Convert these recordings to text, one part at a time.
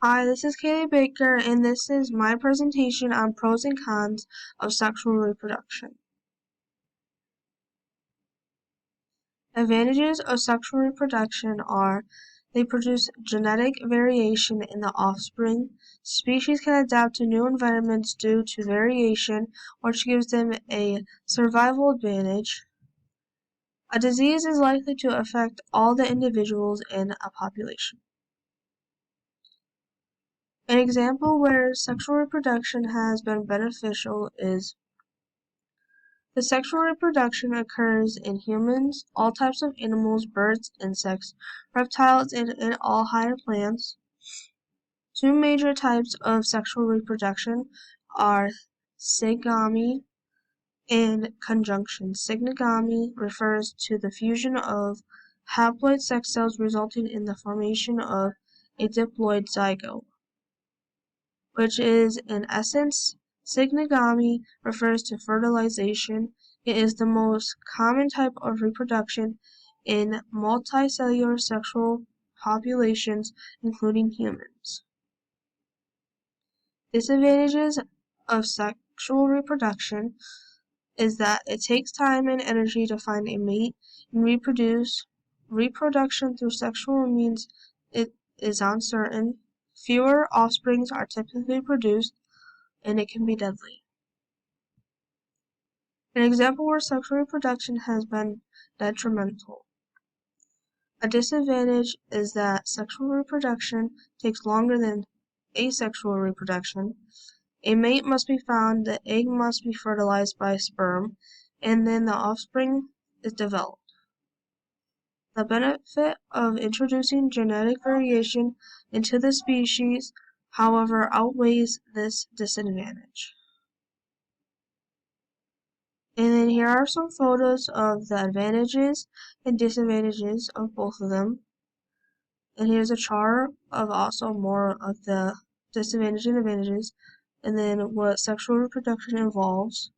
Hi, this is Kaylee Baker, and this is my presentation on pros and cons of sexual reproduction. Advantages of sexual reproduction are they produce genetic variation in the offspring. Species can adapt to new environments due to variation, which gives them a survival advantage. A disease is likely to affect all the individuals in a population. An example where sexual reproduction has been beneficial is the sexual reproduction occurs in humans, all types of animals, birds, insects, reptiles, and in all higher plants. Two major types of sexual reproduction are syngamy and conjunction. Syngamy refers to the fusion of haploid sex cells resulting in the formation of a diploid zygote, which is, in essence, syngamy refers to fertilization. It is the most common type of reproduction in multicellular sexual populations, including humans. Disadvantages of sexual reproduction is that it takes time and energy to find a mate and reproduce. Reproduction through sexual means is uncertain. Fewer offsprings are typically produced, and it can be deadly. An example where sexual reproduction has been detrimental. A disadvantage is that sexual reproduction takes longer than asexual reproduction. A mate must be found, the egg must be fertilized by sperm, and then the offspring is developed. The benefit of introducing genetic variation into the species, however, outweighs this disadvantage. And then here are some photos of the advantages and disadvantages of both of them. And here's a chart of also more of the disadvantages and advantages, and then what sexual reproduction involves,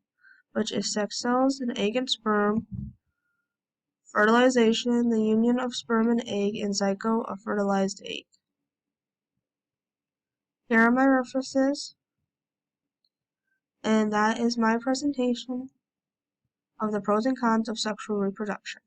which is sex cells, an egg and sperm, fertilization, the union of sperm and egg, and zygote, a fertilized egg. Here are my references, and that is my presentation of the pros and cons of sexual reproduction.